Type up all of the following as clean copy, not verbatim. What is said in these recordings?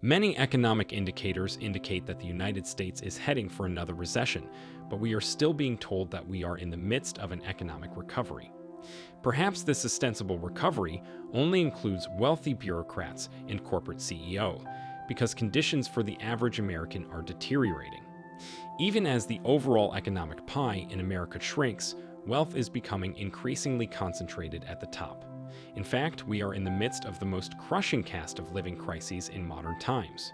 Many economic indicators indicate that the United States is heading for another recession, but we are still being told that we are in the midst of an economic recovery. Perhaps this ostensible recovery only includes wealthy bureaucrats and corporate CEO, because conditions for the average American are deteriorating. Even as the overall economic pie in America shrinks, wealth is becoming increasingly concentrated at the top. In fact, we are in the midst of the most crushing cast of living crises in modern times.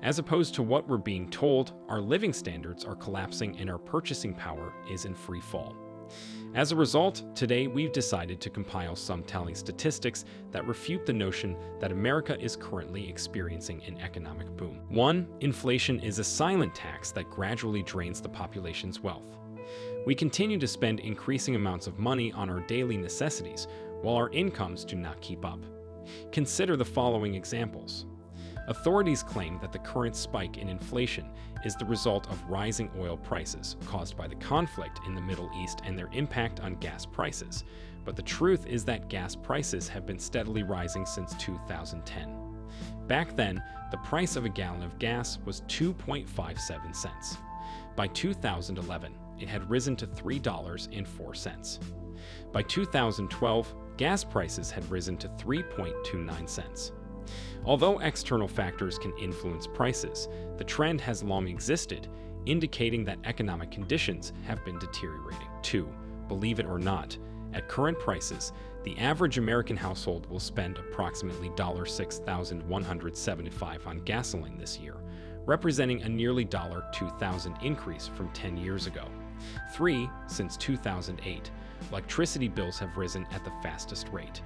As opposed to what we're being told, our living standards are collapsing and our purchasing power is in free fall. As a result, today we've decided to compile some telling statistics that refute the notion that America is currently experiencing an economic boom. 1. Inflation is a silent tax that gradually drains the population's wealth. We continue to spend increasing amounts of money on our daily necessities, while our incomes do not keep up. Consider the following examples. Authorities claim that the current spike in inflation is the result of rising oil prices caused by the conflict in the Middle East and their impact on gas prices, but the truth is that gas prices have been steadily rising since 2010. Back then, the price of a gallon of gas was 2.57 cents. By 2011, it had risen to $3.04. By 2012, gas prices had risen to 3.29 cents. Although external factors can influence prices, the trend has long existed, indicating that economic conditions have been deteriorating. 2. Believe it or not, at current prices, the average American household will spend approximately $6,175 on gasoline this year, representing a nearly $2,000 increase from 10 years ago. 3. Since 2008, electricity bills have risen at the fastest rate.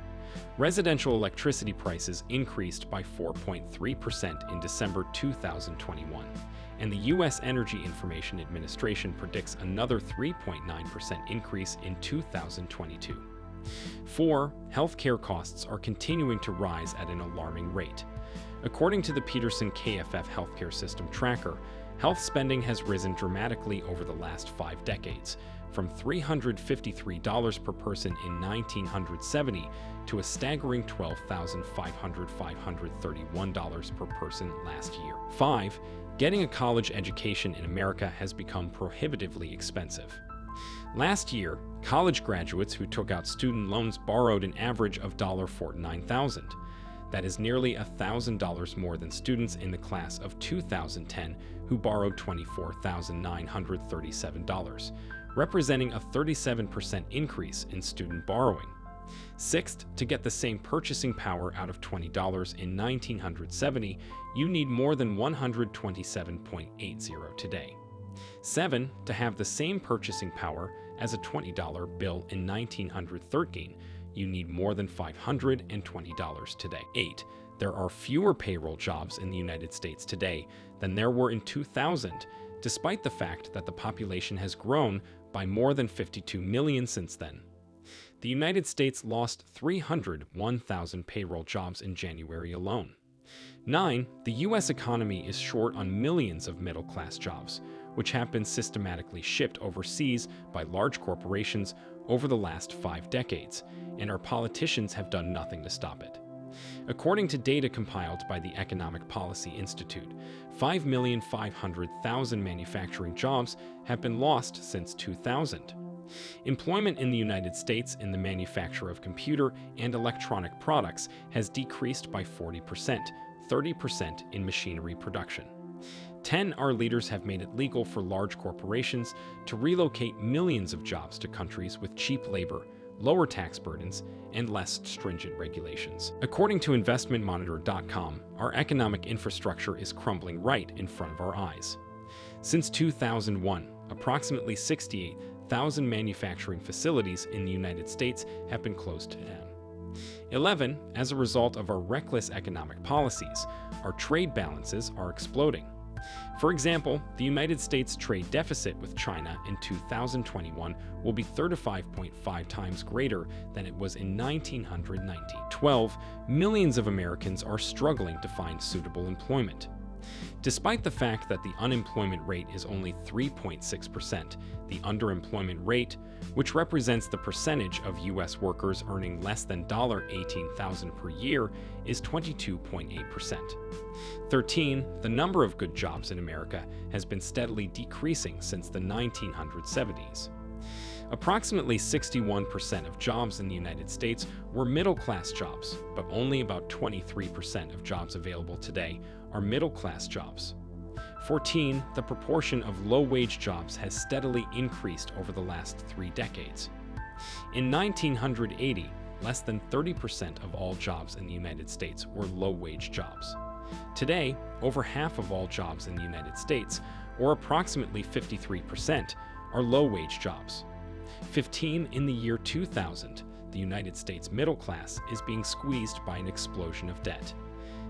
Residential electricity prices increased by 4.3% in December 2021, and the U.S. Energy Information Administration predicts another 3.9% increase in 2022. 4. Healthcare costs are continuing to rise at an alarming rate. According to the Peterson KFF Healthcare System Tracker, health spending has risen dramatically over the last 5 decades, from $353 per person in 1970 to a staggering $12,531 per person last year. 5. Getting a college education in America has become prohibitively expensive. Last year, college graduates who took out student loans borrowed an average of $49,000. That is nearly $1,000 more than students in the class of 2010 who borrowed $24,937, representing a 37% increase in student borrowing. Sixth, to get the same purchasing power out of $20 in 1970, you need more than $127.80 today. 7. To have the same purchasing power as a $20 bill in 1913, you need more than $520 today. 8. There are fewer payroll jobs in the United States today than there were in 2000, despite the fact that the population has grown by more than 52 million since then. The United States lost 301,000 payroll jobs in January alone. 9. The U.S. economy is short on millions of middle-class jobs, which have been systematically shipped overseas by large corporations over the last 5 decades, and our politicians have done nothing to stop it. According to data compiled by the Economic Policy Institute, 5,500,000 manufacturing jobs have been lost since 2000. Employment in the United States in the manufacture of computer and electronic products has decreased by 40%, 30% in machinery production. 10. Our leaders have made it legal for large corporations to relocate millions of jobs to countries with cheap labor, lower tax burdens, and less stringent regulations. According to InvestmentMonitor.com, our economic infrastructure is crumbling right in front of our eyes. Since 2001, approximately 68,000 manufacturing facilities in the United States have been closed down. 11. As a result of our reckless economic policies, our trade balances are exploding. For example, the United States trade deficit with China in 2021 will be 35.5 times greater than it was in 1990. 12. Millions of Americans are struggling to find suitable employment. Despite the fact that the unemployment rate is only 3.6%, the underemployment rate, which represents the percentage of U.S. workers earning less than $18,000 per year, is 22.8%. 13. The number of good jobs in America has been steadily decreasing since the 1970s. Approximately 61% of jobs in the United States were middle-class jobs, but only about 23% of jobs available today are middle-class jobs. 14. The proportion of low-wage jobs has steadily increased over the last 3 decades. In 1980, less than 30% of all jobs in the United States were low-wage jobs. Today, over half of all jobs in the United States, or approximately 53%, are low-wage jobs. 15. In the year 2000, the United States middle class is being squeezed by an explosion of debt.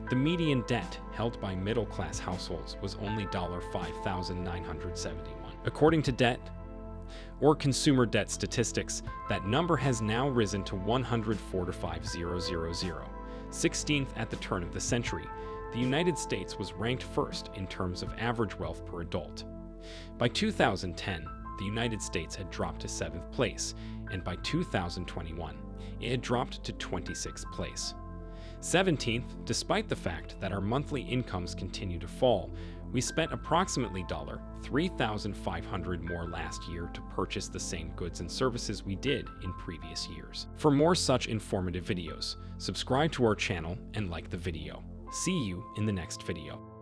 The median debt held by middle-class households was only $5,971. According to debt or consumer debt statistics, that number has now risen to $104,500. 16th at the turn of the century, the United States was ranked first in terms of average wealth per adult. By 2010, the United States had dropped to 7th place, and by 2021, it had dropped to 26th place. 17th, despite the fact that our monthly incomes continue to fall, we spent approximately $3,500 more last year to purchase the same goods and services we did in previous years. For more such informative videos, subscribe to our channel and like the video. See you in the next video.